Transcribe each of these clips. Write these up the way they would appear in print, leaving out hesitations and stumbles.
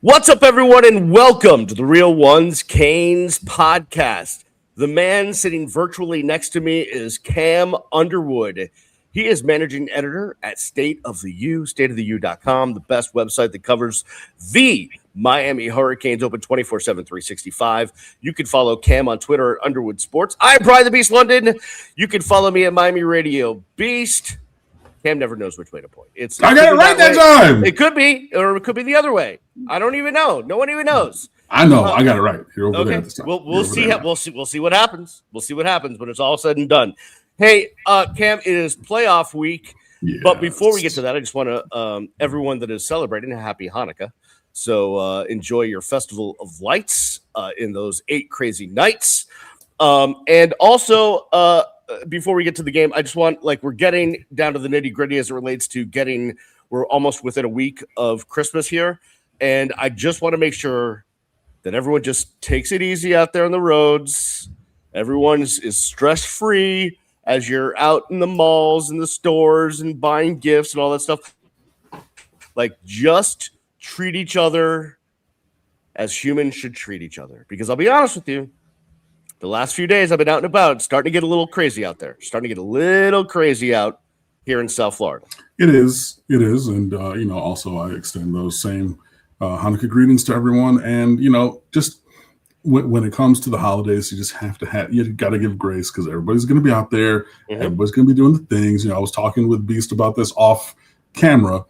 What's up, everyone, and welcome to the Real Ones Canes podcast. The man sitting virtually next to me is Cam Underwood. He is managing editor at State of the U, stateoftheu.com, the best website that covers the Miami Hurricanes, open 24/7, 365. You can follow Cam on Twitter at Underwood Sports. I'm Brian the Beast London. You can follow me at Miami Radio Beast. Cam never knows which way to point. I got it right that time. It could be, or it could be the other way. I don't even know. No one even knows. I know. I got it right. You're over there this time. We'll see. We'll see what happens. We'll see what happens when it's all said and done. Hey, Cam, it is playoff week. Yes. But before we get to that, I just want to everyone that is celebrating a happy Hanukkah. So enjoy your festival of lights in those 8 crazy nights. And also, before we get to the game, I just want, we're getting down to the nitty gritty as it relates to we're almost within a week of Christmas here. And I just want to make sure that everyone just takes it easy out there on the roads. Everyone is stress-free as you're out in the malls and the stores and buying gifts and all that stuff. Just treat each other as humans should treat each other. Because I'll be honest with you, the last few days I've been out and about. It's starting to get a little crazy out there. Starting to get a little crazy out here in South Florida. It is. And, also I extend those same Hanukkah greetings to everyone. And, just when it comes to the holidays, you just you got to give grace because everybody's going to be out there. Mm-hmm. Everybody's going to be doing the things. I was talking with Beast about this off camera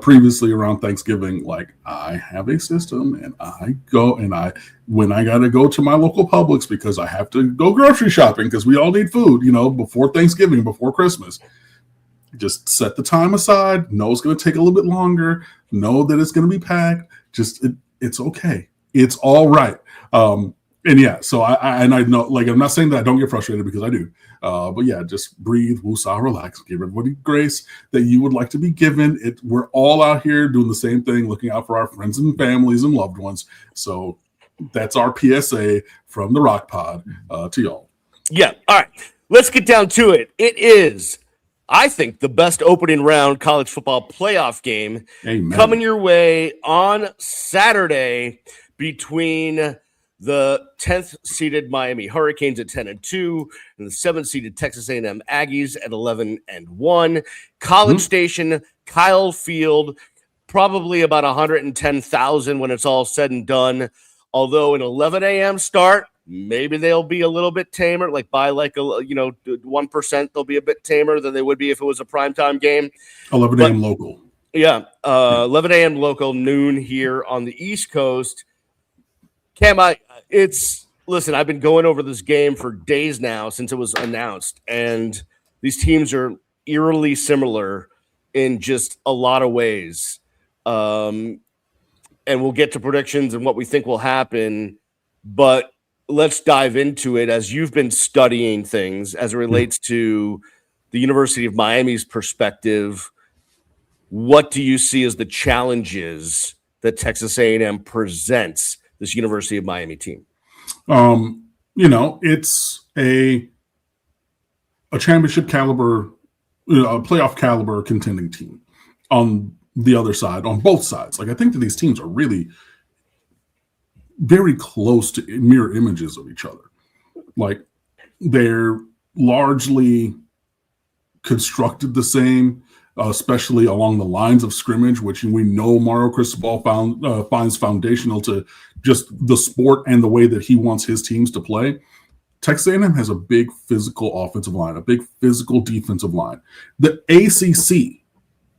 previously around Thanksgiving. I have a system and I go and when I got to go to my local Publix because I have to go grocery shopping because we all need food, before Thanksgiving, before Christmas. Just set the time aside. Know it's going to take a little bit longer. Know that it's going to be packed. It's okay. It's all right. So I know, I'm not saying that I don't get frustrated because I do. But yeah, just breathe, woosah, relax, give everybody grace that you would like to be given. We're all out here doing the same thing, looking out for our friends and families and loved ones. So that's our PSA from the Rock Pod to y'all. Yeah. All right. Let's get down to it. It is, I think, the best opening round college football playoff game. Amen. Coming your way on Saturday between the 10th seeded Miami Hurricanes at 10-2 and the 7th seeded Texas A&M Aggies at 11-1. College Station, Kyle Field, probably about 110,000 when it's all said and done. Although an 11 a.m. start, maybe they'll be a little bit tamer, by 1%, they'll be a bit tamer than they would be if it was a primetime game. 11 a.m. local. Yeah, 11 a.m. local, noon here on the East Coast. Cam, listen, I've been going over this game for days now since it was announced, and these teams are eerily similar in just a lot of ways. And we'll get to predictions and what we think will happen, but let's dive into it as you've been studying things as it relates to the University of Miami's perspective. What do you see as the challenges that Texas A&M presents this University of Miami team? It's a championship caliber, a playoff caliber contending team on the other side, on both sides. I think that these teams are really very close to mirror images of each other. They're largely constructed the same, especially along the lines of scrimmage, which we know Mario Cristobal finds foundational to just the sport and the way that he wants his teams to play. Texas A&M has a big physical offensive line, a big physical defensive line. The ACC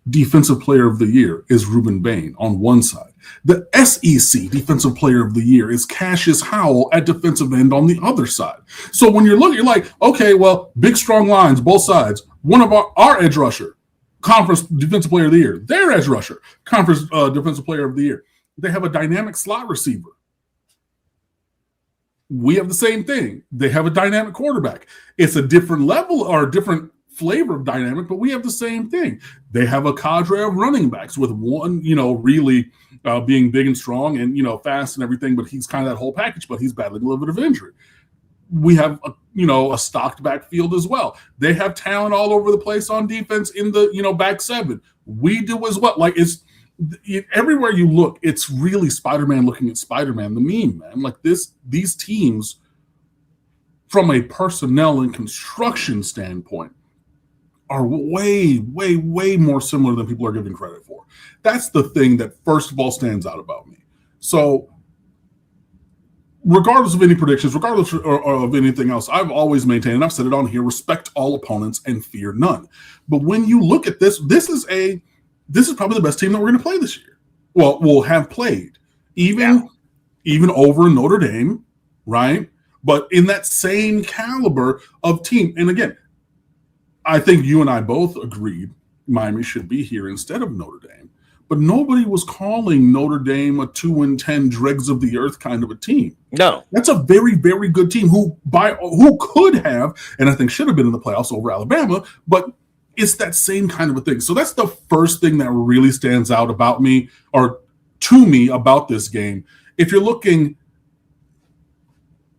Defensive Player of the Year is Ruben Bain on one side. The SEC Defensive Player of the Year is Cassius Howell at defensive end on the other side. So when you're looking, you're like, okay, well, big, strong lines, both sides. One of our edge rusher, Conference Defensive Player of the Year. Their edge rusher, Conference Defensive Player of the Year. They have a dynamic slot receiver. We have the same thing. They have a dynamic quarterback. It's a different level or a different flavor of dynamic, but we have the same thing. They have a cadre of running backs with one, really being big and strong and, fast and everything, but he's kind of that whole package, but he's battling a little bit of injury. We have, a stocked backfield as well. They have talent all over the place on defense in the, back seven. We do as well. everywhere you look, it's really Spider-Man looking at Spider-Man, the meme, man. Like these teams, from a personnel and construction standpoint, are way, way, way more similar than people are giving credit for. That's the thing that first of all stands out about me. So regardless of any predictions, regardless of anything else, I've always maintained, and I've said it on here, respect all opponents and fear none. But when you look at this, this is probably the best team that we're going to play this year. Well, we'll have played, even over Notre Dame, right? But in that same caliber of team. And again, I think you and I both agreed Miami should be here instead of Notre Dame. But nobody was calling Notre Dame a 2-10 dregs of the earth kind of a team. No. That's a very, very good team who could have, and I think should have been in the playoffs over Alabama, but it's that same kind of a thing. So that's the first thing that really stands out about me, or to me, about this game. If you're looking,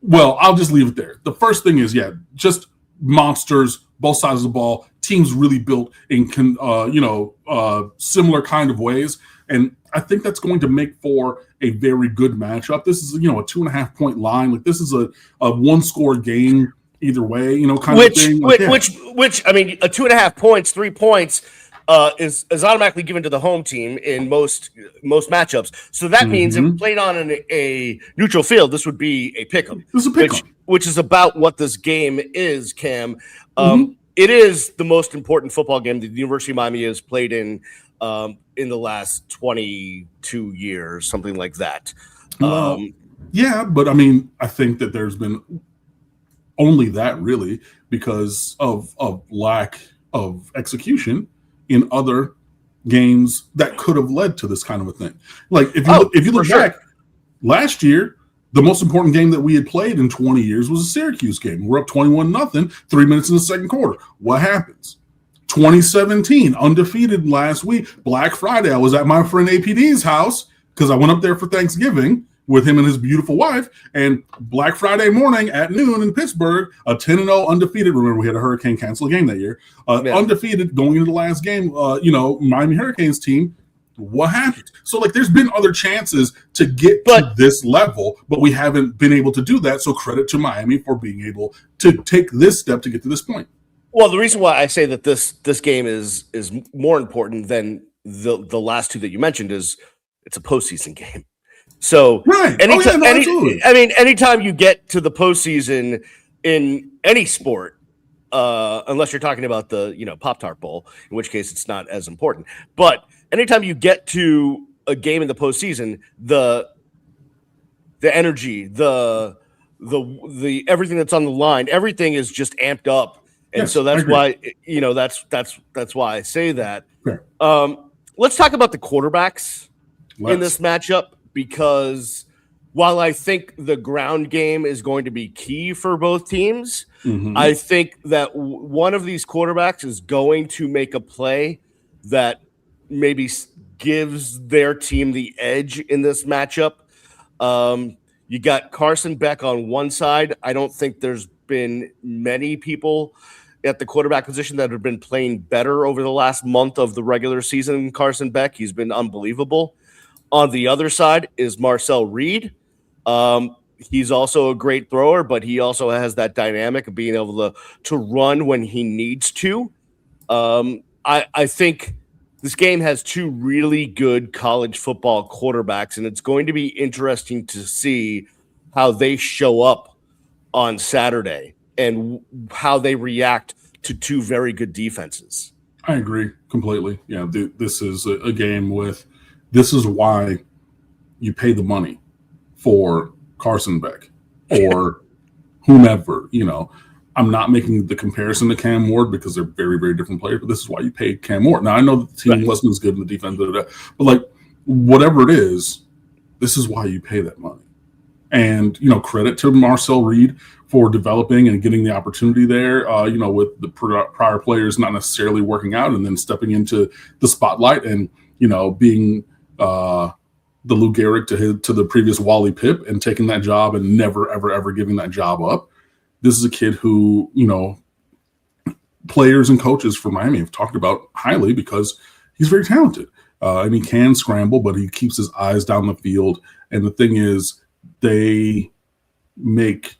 well, I'll just leave it there. The first thing is, just monsters, both sides of the ball, teams really built in similar kind of ways. And I think that's going to make for a very good matchup. This is, a 2.5 point line. Like, this is a one-score game either way, kind of thing. Which I mean, 2.5 points, 3 points is automatically given to the home team in most matchups. So that means if played on a neutral field, this would be a pick'em. This is a pick'em. Which is about what this game is, Cam. It is the most important football game that the University of Miami has played in the last 22 years, something like that. But I mean, I think that there's been only that really because of lack of execution in other games that could have led to this kind of a thing. Like if you look back last year, the most important game that we had played in 20 years was a Syracuse game. We're up 21-0, 3 minutes in the second quarter. What happens? 2017, undefeated last week. Black Friday, I was at my friend APD's house because I went up there for Thanksgiving with him and his beautiful wife. And Black Friday morning at noon in Pittsburgh, a 10-0 undefeated. Remember, we had a hurricane cancel a game that year. Undefeated going into the last game, Miami Hurricanes team. What happened? So, there's been other chances to get to this level, but we haven't been able to do that. So credit to Miami for being able to take this step to get to this point. Well, the reason why I say that this game is more important than the last two that you mentioned is it's a postseason game. So anytime you get to the postseason in any sport, unless you're talking about the Pop-Tart Bowl, in which case it's not as important. But anytime you get to a game in the postseason, the energy, the everything that's on the line, everything is just amped up, and so that's why that's why I say that. Sure. Let's talk about the quarterbacks in this matchup, because while I think the ground game is going to be key for both teams, I think that one of these quarterbacks is going to make a play that maybe gives their team the edge in this matchup. You got Carson Beck on one side. I don't think there's been many people at the quarterback position that have been playing better over the last month of the regular season than Carson Beck. He's been unbelievable. On the other side is Marcel Reed. He's also a great thrower, but he also has that dynamic of being able to run when he needs to. I think this game has two really good college football quarterbacks, and it's going to be interesting to see how they show up on Saturday and how they react to two very good defenses. I agree completely. Yeah, this is a game this is why you pay the money for Carson Beck or whomever, I'm not making the comparison to Cam Ward because they're very, very different players, but this is why you paid Cam Ward. Now, I know that the team wasn't as good in the defense, but whatever it is, this is why you pay that money. And, credit to Marcel Reed for developing and getting the opportunity there, with the prior players not necessarily working out and then stepping into the spotlight and, being the Lou Gehrig to the previous Wally Pipp and taking that job and never, ever, ever giving that job up. This is a kid who, players and coaches for Miami have talked about highly because he's very talented. and he can scramble, but he keeps his eyes down the field. And the thing is, they make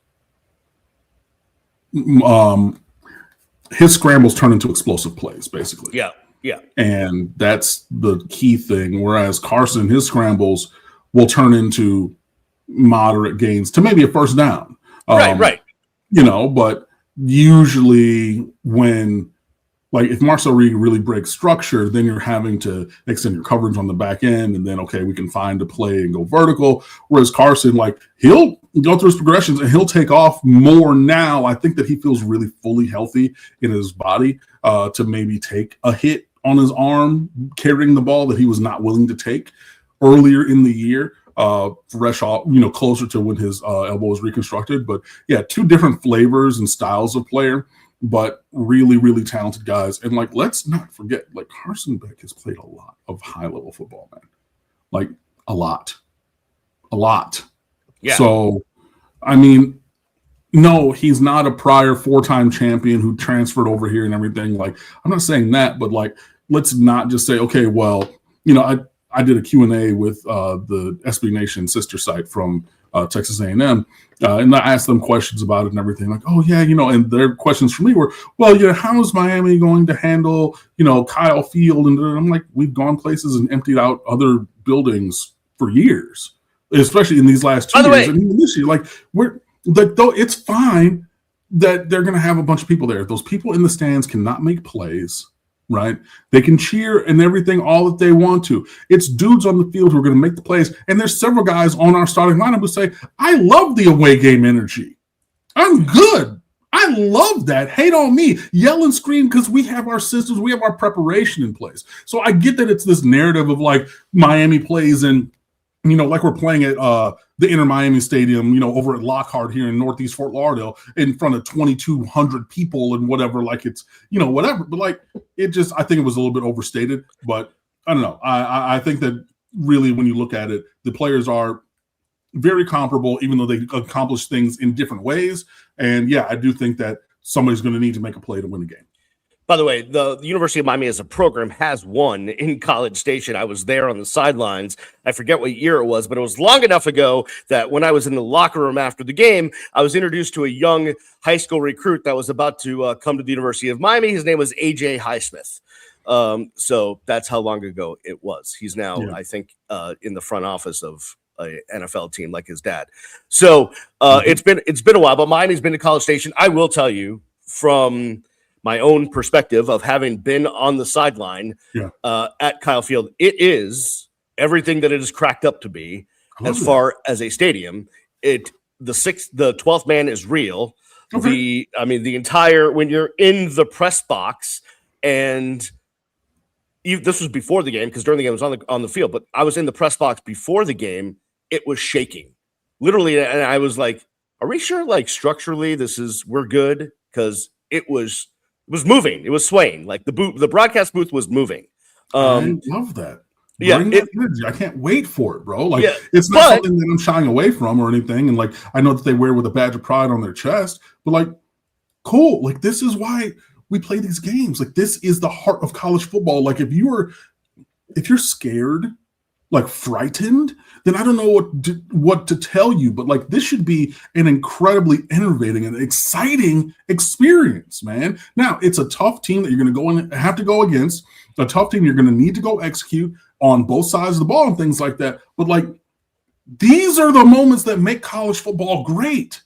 his scrambles turn into explosive plays, basically. Yeah, yeah. And that's the key thing. Whereas Carson, his scrambles will turn into moderate gains to maybe a first down. Right. But usually when, like, if Marcel Reed really breaks structure, then you're having to extend your coverage on the back end, and then, okay, we can find a play and go vertical. Whereas Carson, like, he'll go through his progressions and he'll take off more now. I think that he feels really fully healthy in his body to maybe take a hit on his arm carrying the ball that he was not willing to take earlier in the year. Fresh off, closer to when his elbow was reconstructed. But yeah, two different flavors and styles of player, but really, really talented guys. And like, let's not forget, like, Carson Beck has played a lot of high-level football, man. Like, a lot. Yeah. So, I mean, no, he's not a prior 4-time champion who transferred over here and everything. Like, I'm not saying that, but like, let's not just say, okay, well, I did a Q&A with the SB Nation sister site from Texas A&M, and I asked them questions about it and everything. Like, oh yeah, and their questions for me were, well, how is Miami going to handle, Kyle Field? And I'm like, we've gone places and emptied out other buildings for years, especially in these last 2 years. And even this year, like, we're like, though it's fine that they're going to have a bunch of people there. Those people in the stands cannot make plays. Right? They can cheer and everything all that they want to. It's dudes on the field who are going to make the plays. And there's several guys on our starting lineup who say, I love the away game energy. I'm good. I love that. Hate on me. Yell and scream because we have our systems. We have our preparation in place. So I get that it's this narrative of like Miami plays and, like we're playing at the Inter Miami Stadium, over at Lockhart here in Northeast Fort Lauderdale in front of 2,200 people and whatever, like it's, whatever. But like, I think it was a little bit overstated, but I don't know. I think that really when you look at it, the players are very comparable, even though they accomplish things in different ways. And yeah, I do think that somebody's going to need to make a play to win the game. By the way, the University of Miami as a program has won in College Station. I was there on the sidelines. I forget what year it was, but it was long enough ago that when I was in the locker room after the game, I was introduced to a young high school recruit that was about to come to the University of Miami. His name was AJ Highsmith. So that's how long ago it was. He's now, I think, in the front office of an NFL team like his dad. So it's been a while, but Miami's been to College Station. I will tell you from my own perspective of having been on the sideline at Kyle Field, it is everything that it is cracked up to be as far as a stadium. The 12th man is real. Okay. The entire, when you're in the press box, and this was before the game because during the game I was on the field, but I was in the press box before the game. It was shaking, literally, and I was like, "Are we sure? Like structurally, we're good?" Because it was moving. It was swaying. Like the broadcast booth was moving. I love that. I can't wait for it, bro. Like it's not something that I'm shying away from or anything. And like I know that they wear with a badge of pride on their chest, but like, cool. Like this is why we play these games. Like this is the heart of college football. Like if you're scared, like frightened, then I don't know what to tell you. But like this should be an incredibly innovating and exciting experience, man. Now it's a tough team that you're going to go and have to go against. A tough team you're going to need to go execute on both sides of the ball and things like that. But like these are the moments that make college football great.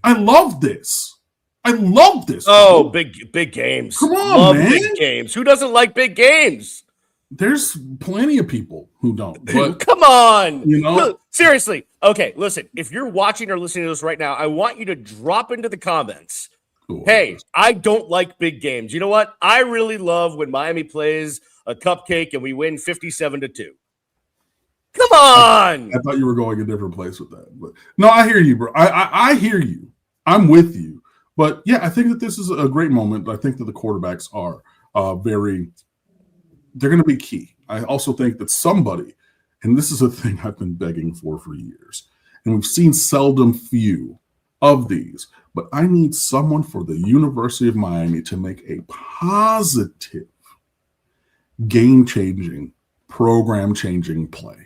I love this. Oh, big games. Come on, man. Big games. Who doesn't like big games? There's plenty of people who don't. But, come on. Look, seriously. Okay, listen. If you're watching or listening to this right now, I want you to drop into the comments. Hey, I don't like big games. You know what? I really love when Miami plays a cupcake and we win 57-2. Come on. I thought you were going a different place with that. But no, I hear you, bro. I hear you. I'm with you. But yeah, I think that this is a great moment. I think that the quarterbacks are they're going to be key. I also think that somebody, and this is a thing I've been begging for years, and we've seen seldom few of these, but I need someone for the University of Miami to make a positive, game-changing program-changing play,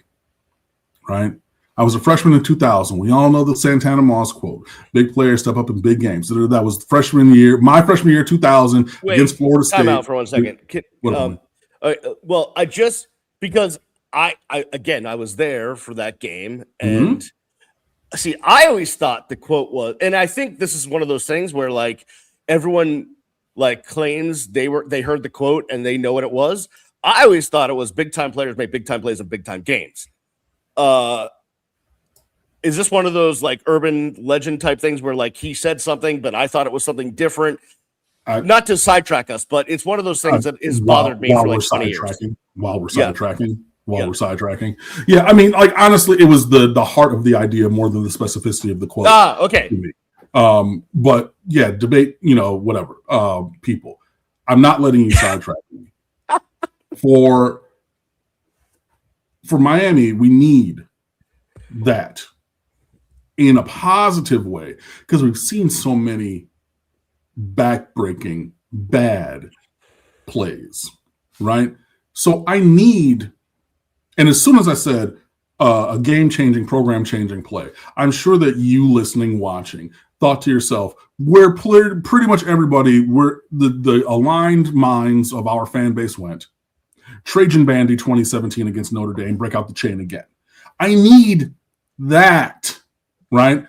right? I was a freshman in 2000. We all know the Santana Moss quote: "Big players step up in big games." That was freshman year, my freshman year, 2000, against Florida State. Time out for 1 second. Well, I just because I was there for that game, and see, I always thought the quote was, and I think this is one of those things where like everyone like claims they heard the quote and they know what it was. I always thought it was big time players make big time plays in big time games. Is this one of those like urban legend type things where like he said something, but I thought it was something different? Not to sidetrack us, but it's one of those things that has bothered me for like 20 years. While we're sidetracking. Yeah, I mean, like honestly, it was the heart of the idea more than the specificity of the quote. Okay. But yeah, debate, whatever. People, I'm not letting you sidetrack me. For Miami, we need that in a positive way because we've seen so many back-breaking bad plays, right? So I need, and as soon as I said a game-changing, program-changing play, I'm sure that you listening, watching, thought to yourself, where pretty much everybody, where the aligned minds of our fan base went, Trajan Bandy 2017 against Notre Dame, break out the chain again. I need that, right?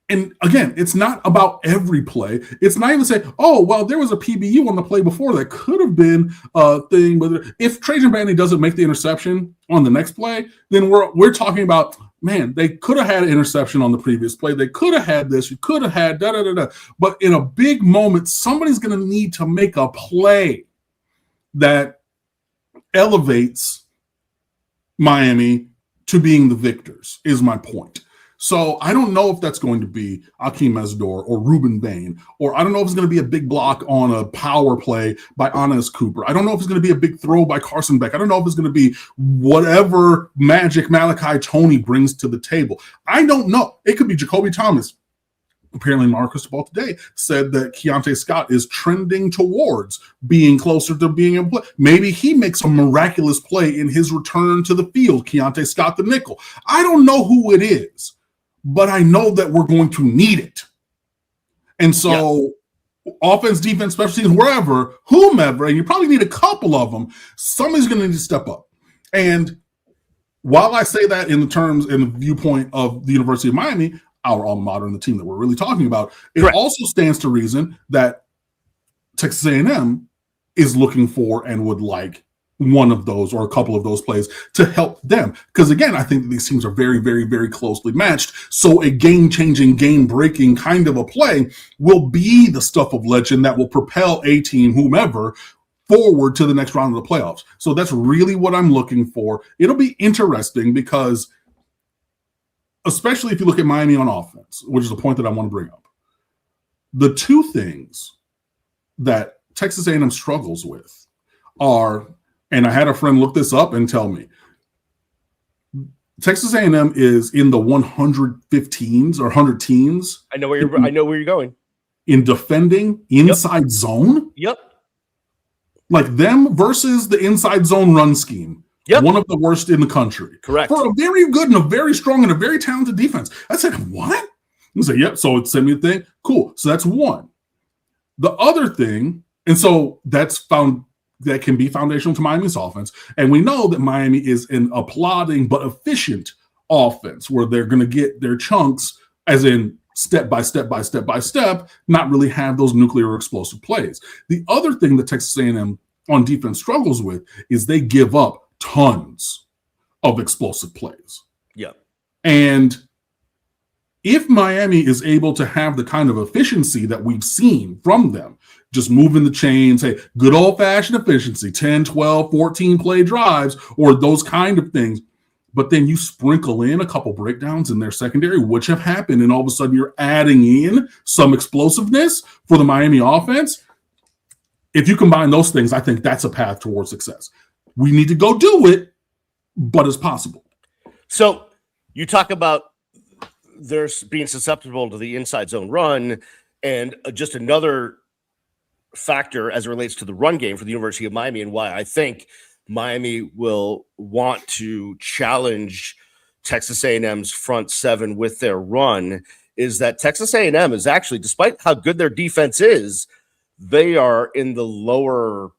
And again, it's not about every play. It's not even say, oh, well, there was a PBU on the play before that could have been a thing. But if Trajan Bandy doesn't make the interception on the next play, then we're talking about, man, they could have had an interception on the previous play. They could have had this. You could have had da-da-da-da. But in a big moment, somebody's going to need to make a play that elevates Miami to being the victors, is my point. So I don't know if that's going to be Akeem Mesdor or Ruben Bain, or I don't know if it's going to be a big block on a power play by Anas Cooper. I don't know if it's going to be a big throw by Carson Beck. I don't know if it's going to be whatever magic Malachi Toney brings to the table. I don't know. It could be Jacoby Thomas. Apparently, Marcus Ball today said that Keontae Scott is trending towards being closer to being able to play. Maybe he makes a miraculous play in his return to the field, Keontae Scott the nickel. I don't know who it is, but I know that we're going to need it. And so offense, defense, special teams, wherever, whomever, and you probably need a couple of them, somebody's going to need to step up. And while I say that in the viewpoint of the University of Miami, our alma mater and the team that we're really talking about, it also stands to reason that Texas A&M is looking for and would like one of those or a couple of those plays to help them. Because again, I think that these teams are very, very, very closely matched. So a game-changing, game-breaking kind of a play will be the stuff of legend that will propel a team, whomever, forward to the next round of the playoffs. So that's really what I'm looking for. It'll be interesting because especially if you look at Miami on offense, which is a point that I want to bring up. The two things that Texas A&M struggles with are, and I had a friend look this up and tell me, Texas A&M is in the 115s or 100 teams. I know where you're going. In defending inside zone. Yep. Like them versus the inside zone run scheme. Yep. One of the worst in the country. Correct. For a very good and a very strong and a very talented defense. I said, what? I said, yep. So it sent me a thing. Cool. So that's one. The other thing, and so that can be foundational to Miami's offense. And we know that Miami is an applauding but efficient offense where they're going to get their chunks as in step by step by step by step, not really have those nuclear or explosive plays. The other thing that Texas A&M on defense struggles with is they give up tons of explosive plays. Yeah. And if Miami is able to have the kind of efficiency that we've seen from them, just moving the chains, hey, good old-fashioned efficiency, 10, 12, 14 play drives, or those kind of things, but then you sprinkle in a couple breakdowns in their secondary, which have happened, and all of a sudden you're adding in some explosiveness for the Miami offense. If you combine those things, I think that's a path towards success. We need to go do it, but it's possible. So you talk about there's being susceptible to the inside zone run, and just another factor as it relates to the run game for the University of Miami and why I think Miami will want to challenge Texas A&M's front seven with their run is that Texas A&M is actually, despite how good their defense is, they are in the lower,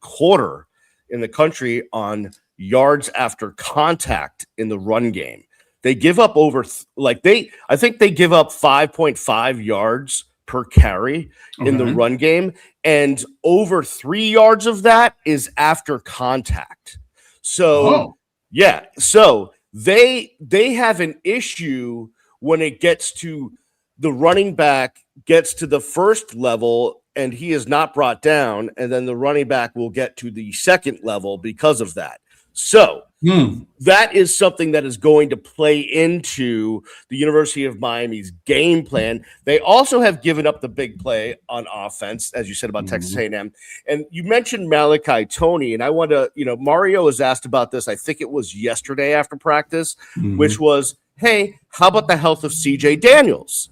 quarter in the country on yards after contact in the run game. They give up I think they give up 5.5 yards per carry in the run game, and over 3 yards of that is after contact. So, so they have an issue when it gets to the running back gets to the first level and he is not brought down, and then the running back will get to the second level because of that. So that is something that is going to play into the University of Miami's game plan. They also have given up the big play on offense, as you said about Texas A&M. And you mentioned Malachi Toney, and I want to, Mario was asked about this, I think it was yesterday after practice, which was, hey, how about the health of CJ Daniels?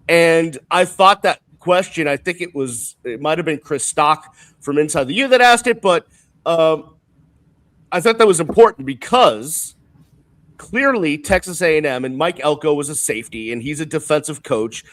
And I thought that question, I think it might have been Chris Stock from Inside the U that asked it, but I thought that was important because clearly Texas A&M and Mike Elko was a safety and he's a defensive coach.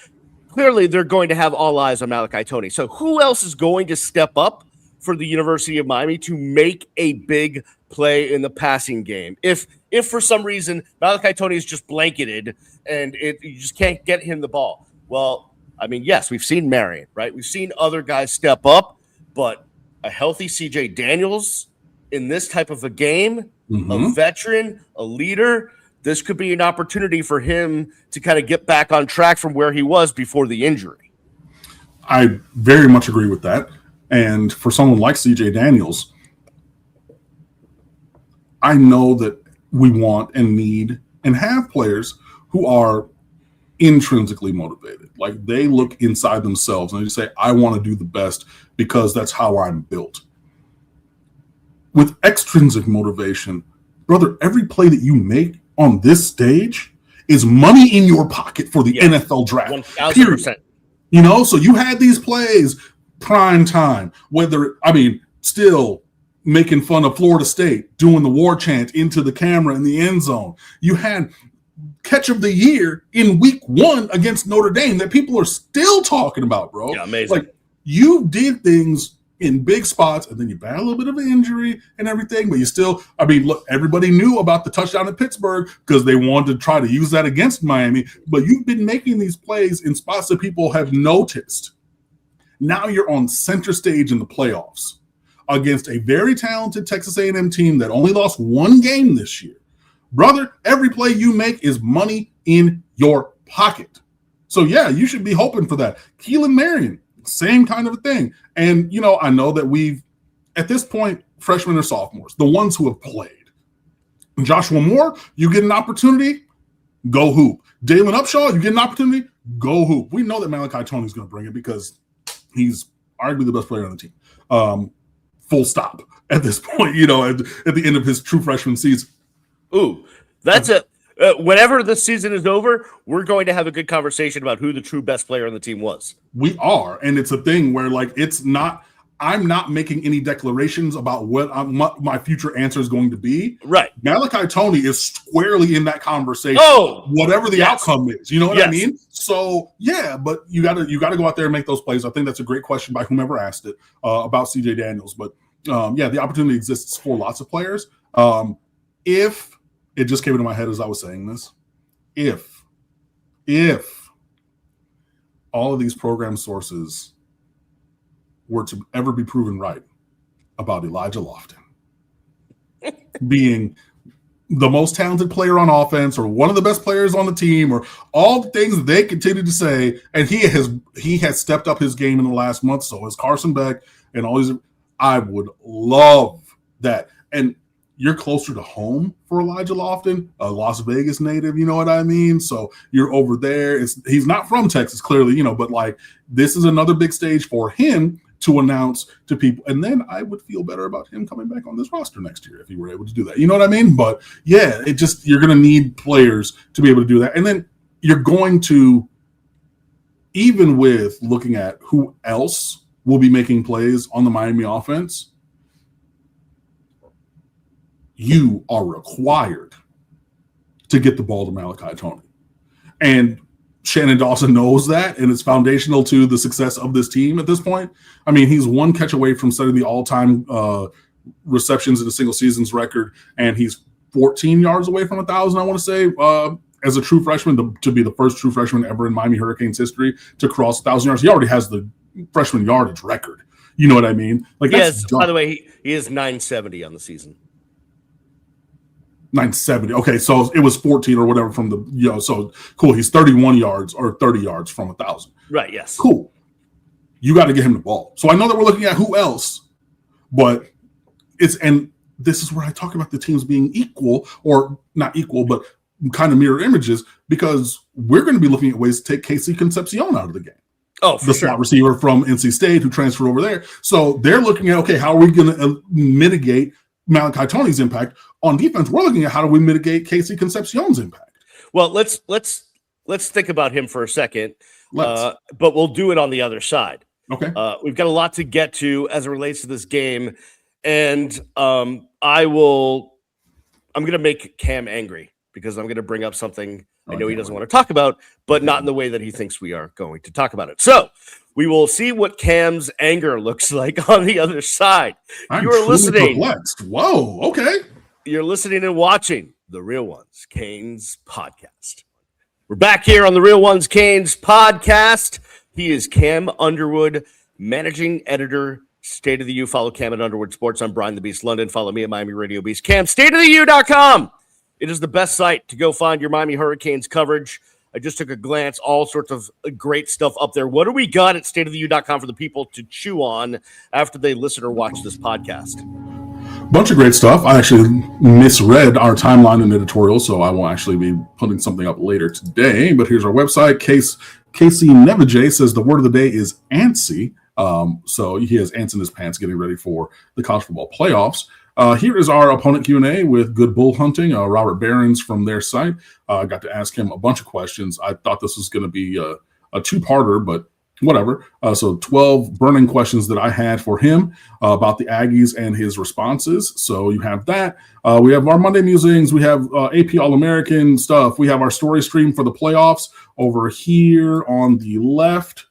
Clearly they're going to have all eyes on Malachi Toney. So who else is going to step up for the University of Miami to make a big play in the passing game? If for some reason Malachi Toney is just blanketed and you just can't get him the ball. Well, I mean, yes, we've seen Marion, right? We've seen other guys step up, but a healthy CJ Daniels in this type of a game, a veteran, a leader, this could be an opportunity for him to kind of get back on track from where he was before the injury. I very much agree with that. And for someone like CJ Daniels, I know that we want and need and have players who are intrinsically motivated. Like they look inside themselves and they say, I want to do the best because that's how I'm built. With extrinsic motivation, brother, every play that you make on this stage is money in your pocket for the NFL draft. 1,000%. So you had these plays, prime time, still making fun of Florida State, doing the war chant into the camera in the end zone. You had catch of the year in week 1 against Notre Dame that people are still talking about, bro. Yeah, amazing. Like you did things in big spots, and then you had a little bit of an injury and everything, but you still, look, everybody knew about the touchdown at Pittsburgh because they wanted to try to use that against Miami, but you've been making these plays in spots that people have noticed. Now you're on center stage in the playoffs against a very talented Texas A&M team that only lost 1 game this year. Brother, every play you make is money in your pocket. So, yeah, you should be hoping for that. Keelan Marion, same kind of a thing. And, I know that we've, at this point, freshmen or sophomores, the ones who have played. Joshua Moore, you get an opportunity, go hoop. Dalen Upshaw, you get an opportunity, go hoop. We know that Malachi Toney is going to bring it because he's arguably the best player on the team. Full stop at this point, at the end of his true freshman season. Ooh, that's whenever the season is over, we're going to have a good conversation about who the true best player on the team was. We are, and it's a thing where it's not. I'm not making any declarations about what my future answer is going to be. Right. Malachi Toney is squarely in that conversation. Whatever the outcome is, you know what I mean? So yeah, but you got to go out there and make those plays. I think that's a great question by whomever asked it about CJ Daniels. But the opportunity exists for lots of players. If it just came into my head as I was saying this, if all of these program sources were to ever be proven right about Elijah Lofton being the most talented player on offense or one of the best players on the team or all the things that they continue to say, and he has stepped up his game in the last month, so has Carson Beck and all these, I would love that. And you're closer to home for Elijah Lofton, a Las Vegas native, you know what I mean? So you're over there. He's not from Texas, clearly, but this is another big stage for him to announce to people. And then I would feel better about him coming back on this roster next year if he were able to do that. You know what I mean? But yeah, you're going to need players to be able to do that. And then you're going to, even with looking at who else will be making plays on the Miami offense, you are required to get the ball to Malachi Tony. And Shannon Dawson knows that, and it's foundational to the success of this team at this point. I mean, he's one catch away from setting the all-time receptions in a single season's record, and he's 14 yards away from 1,000, I want to say, as a true freshman, to be the first true freshman ever in Miami Hurricanes history to cross 1,000 yards. He already has the freshman yardage record. You know what I mean? Like, yes. By the way, he is 970 on the season. 970. Okay, so it was 14 or whatever from the so cool. He's 31 yards or 30 yards from 1,000. Right. Yes. Cool. You got to get him the ball. So I know that we're looking at who else, but and this is where I talk about the teams being equal, or not equal, but kind of mirror images, because we're going to be looking at ways to take Casey Concepcion out of the game. Oh, for the sure. slot receiver from NC State who transferred over there. So they're looking at, okay, how are we going to mitigate Malachi Tony's impact on defense? We're looking at how do we mitigate Casey Concepcion's impact. Well, let's think about him for a second, but we'll do it on the other side. Okay. We've got a lot to get to as it relates to this game, and I'm going to make Cam angry because I'm going to bring up something I know he doesn't want to talk about, but not in the way that he thinks we are going to talk about it. So we will see what Cam's anger looks like on the other side. You are listening. Perplexed. Whoa. Okay. You're listening and watching the Real Ones Canes podcast. We're back here on the Real Ones Canes podcast. He is Cam Underwood, managing editor, State of the U. Follow Cam at Underwood Sports. I'm Brian the Beast London. Follow me at Miami Radio Beast. Cam, stateoftheu.com. It is the best site to go find your Miami Hurricanes coverage. I just took a glance, all sorts of great stuff up there. What do we got at stateoftheu.com for the people to chew on after they listen or watch this podcast? Bunch of great stuff. I actually misread our timeline and editorial, so I will actually be putting something up later today. But here's our website. Casey Nevijay says the word of the day is antsy. So he has ants in his pants getting ready for the college football playoffs. Here is our opponent Q&A with Good Bull Hunting, Robert Behrens from their site. I got to ask him a bunch of questions. I thought this was going to be a two-parter, but whatever. So 12 burning questions that I had for him about the Aggies and his responses. So you have that. We have our Monday musings. We have AP All-American stuff. We have our story stream for the playoffs over here on the left.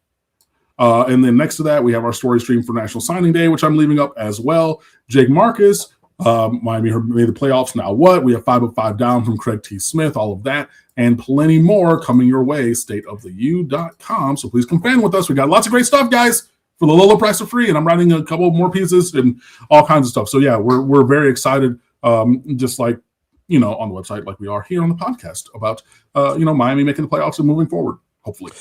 And then next to that, we have our story stream for National Signing Day, which I'm leaving up as well. Jake Marcus, Miami made the playoffs. Now what? We have 5 of 5 down from Craig T. Smith, all of that, and plenty more coming your way, stateoftheu.com. So please come fan with us. We got lots of great stuff, guys, for the low price of free, and I'm writing a couple more pieces and all kinds of stuff. So yeah, we're very excited, just like, on the website, like we are here on the podcast about, Miami making the playoffs and moving forward, hopefully.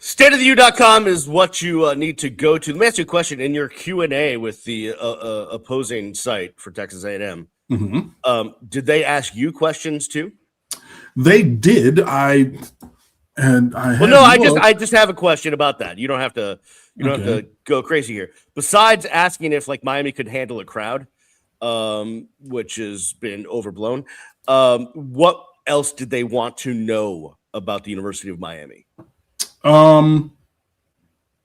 Stateoftheu.com is what you need to go to. Let me ask you a question. In your Q&A with the opposing site for Texas A&M, did they ask you questions too? They did. I just have a question about that. You don't have to. You don't have to go crazy here. Besides asking if Miami could handle a crowd, which has been overblown, what else did they want to know about the University of Miami?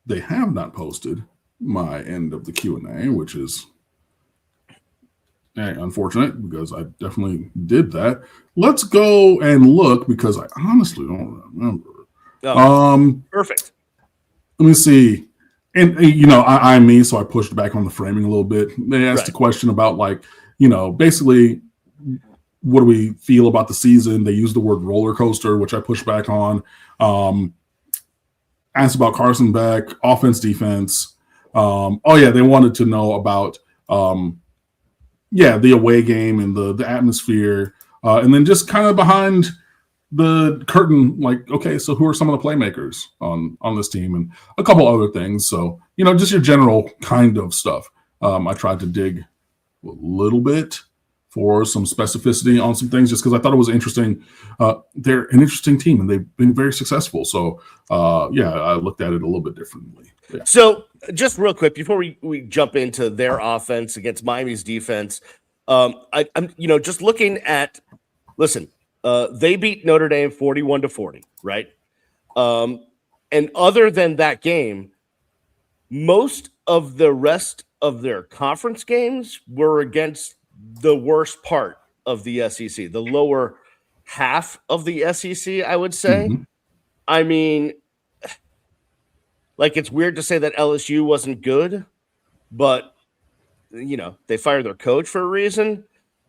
They have not posted my end of the Q&A, which is unfortunate because I definitely did that. Let's go and look because I honestly don't remember. Perfect. Let me see. And I'm me, so I pushed back on the framing a little bit. They asked a question about basically what do we feel about the season? They used the word roller coaster, which I pushed back on. Asked about Carson Beck, offense, defense. They wanted to know about the away game and the atmosphere, and then just kind of behind the curtain, so who are some of the playmakers on this team, and a couple other things. So just your general kind of stuff. I tried to dig a little bit for some specificity on some things just because I thought it was interesting. They're an interesting team, and they've been very successful. So, I looked at it a little bit differently. Yeah. So just real quick, before we jump into their offense against Miami's defense, I'm just looking at – listen, they beat Notre Dame 41-40, right? And other than that game, most of the rest of their conference games were against the worst part of the SEC, the lower half of the SEC, I would say. Mm-hmm. I mean, like, it's weird to say that LSU wasn't good, but, you know, they fired their coach for a reason.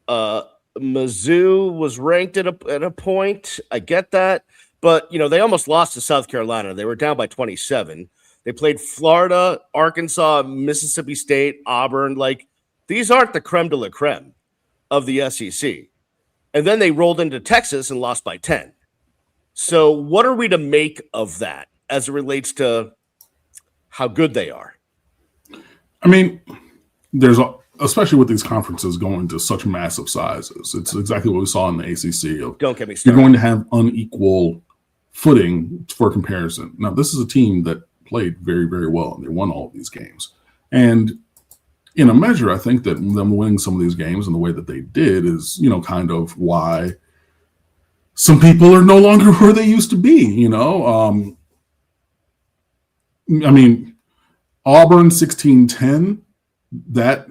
Mizzou was ranked at a point. I get that. But, you know, they almost lost to South Carolina. They were down by 27. They played Florida, Arkansas, Mississippi State, Auburn. Like, these aren't the creme de la creme of the SEC. And then they rolled into Texas and lost by 10. So what are we to make of that as it relates to how good they are? I mean, especially with these conferences going to such massive sizes, it's exactly what we saw in the ACC. Don't get me started. You're going to have unequal footing for comparison. Now, this is a team that played very, very well, and they won all of these games. And in a measure, I think that them winning some of these games and the way that they did is, you know, kind of why some people are no longer where they used to be, you know. I mean, Auburn 16-10, that,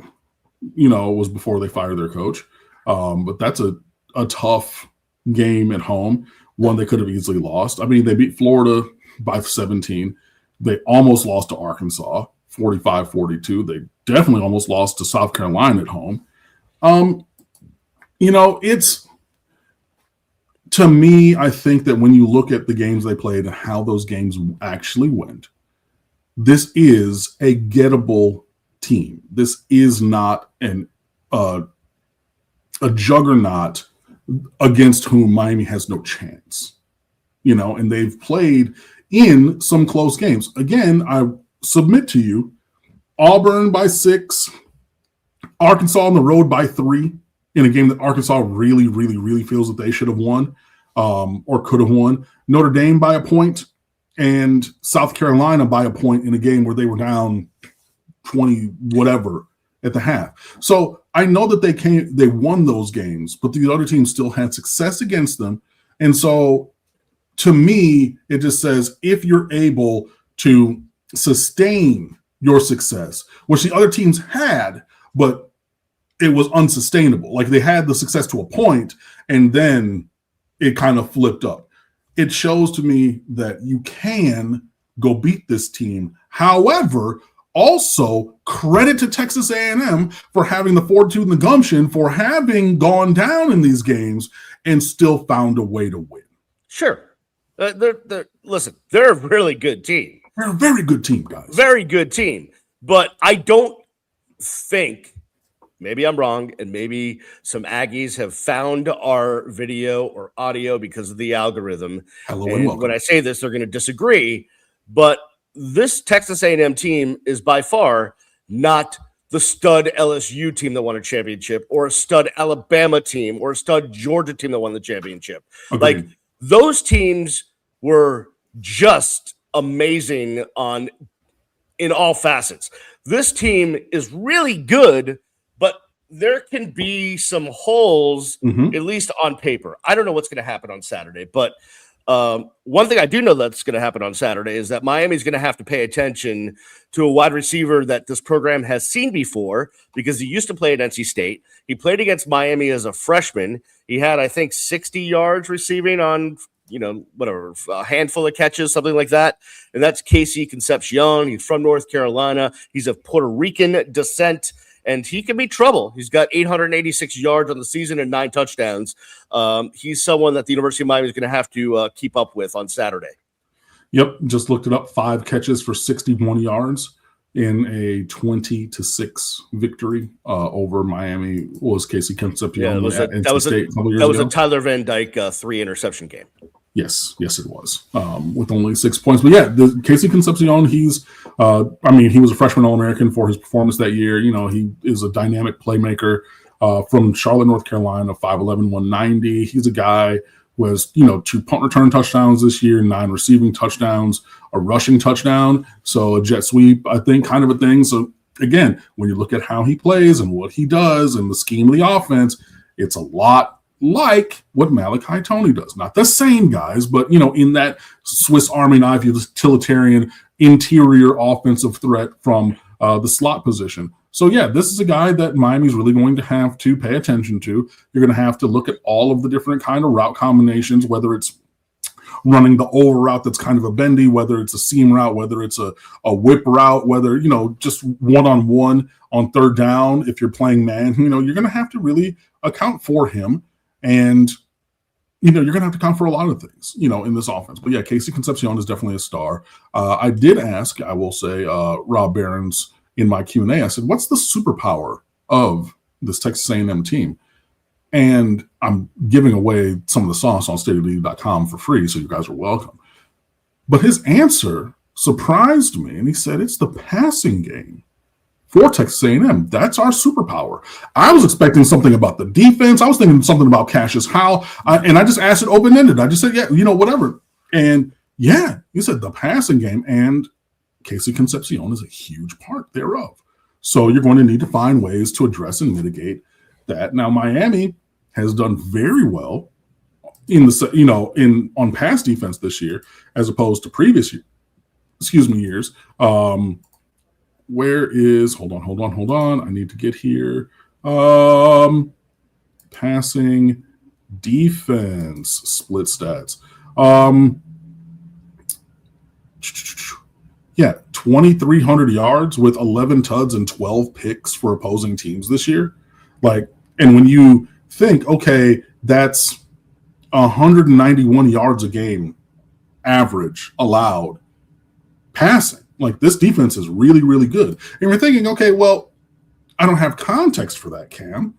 you know, was before they fired their coach. But that's a tough game at home, one they could have easily lost. I mean, they beat Florida by 17. They almost lost to Arkansas, 45-42. They definitely almost lost to South Carolina at home. You know, to me, I think that when you look at the games they played and how those games actually went, this is a gettable team. This is not a juggernaut against whom Miami has no chance. You know, and they've played in some close games. Again, I submit to you, Auburn by 6, Arkansas on the road by 3 in a game that Arkansas really, really, really feels that they should have won or could have won. Notre Dame by a point, and South Carolina by a point in a game where they were down 20 whatever at the half. So I know that they won those games, but the other teams still had success against them. And so to me, it just says if you're able to sustain your success, which the other teams had, but it was unsustainable. Like, they had the success to a point, and then it kind of flipped up. It shows to me that you can go beat this team. However, also credit to Texas A&M for having the fortitude and the gumption for having gone down in these games and still found a way to win. Sure. Listen, they're a really good team. They're a very good team, guys. Very good team. But I don't think, maybe I'm wrong, and maybe some Aggies have found our video or audio because of the algorithm. Hello and welcome. When I say this, they're going to disagree. But this Texas A&M team is by far not the stud LSU team that won a championship, or a stud Alabama team, or a stud Georgia team that won the championship. Agreed. Like, those teams were just amazing in all facets. This team is really good, but there can be some holes, at least on paper. I don't know what's going to happen on Saturday, but one thing I do know that's going to happen on Saturday is that Miami's going to have to pay attention to a wide receiver that this program has seen before, because he used to play at NC State. He played against Miami as a freshman. He had, I think, 60 yards receiving on, a handful of catches, something like that. And that's Casey Concepcion. He's from North Carolina. He's of Puerto Rican descent, and he can be trouble. He's got 886 yards on the season and 9 touchdowns. He's someone that the University of Miami is going to have to keep up with on Saturday. Yep, just looked it up. 5 catches for 61 yards in a 20-6 victory over Miami. Was Casey Concepcion? Yeah, that was a Tyler Van Dyke 3 interception game. Yes, it was, with only 6 points. But yeah, Casey Concepcion, he was a freshman All-American for his performance that year. You know, he is a dynamic playmaker from Charlotte, North Carolina, 5'11", 190. He's a guy who has, 2 punt return touchdowns this year, 9 receiving touchdowns, a rushing touchdown. So a jet sweep, I think, kind of a thing. So again, when you look at how he plays and what he does and the scheme of the offense, it's a lot like what Malachi Toney does. Not the same guys, but, in that Swiss Army knife, utilitarian interior offensive threat from the slot position. So, yeah, this is a guy that Miami's really going to have to pay attention to. You're going to have to look at all of the different kind of route combinations, whether it's running the over route that's kind of a bendy, whether it's a seam route, whether it's a whip route, whether, just one-on-one on third down. If you're playing man, you're going to have to really account for him. And, you're going to have to account for a lot of things, in this offense. But, yeah, Casey Concepcion is definitely a star. I did ask, I will say, Rob Behrens in my Q&A, I said, what's the superpower of this Texas A&M team? And I'm giving away some of the sauce on stateofleague.com for free, so you guys are welcome. But his answer surprised me, and he said it's the passing game for Texas A&M. That's our superpower. I was expecting something about the defense. I was thinking something about Cassius Howe, and I just asked it open-ended. I just said, yeah, whatever. And, yeah, he said the passing game, and Casey Concepcion is a huge part thereof. So you're going to need to find ways to address and mitigate that. Now, Miami has done very well on pass defense this year, as opposed to previous years. Where is hold on? I need to get here. Passing defense split stats. 2,300 yards with 11 tuds and 12 picks for opposing teams this year. And when you think, okay, that's 191 yards a game average allowed passing. This defense is really, really good. And you're thinking, okay, well, I don't have context for that, Cam.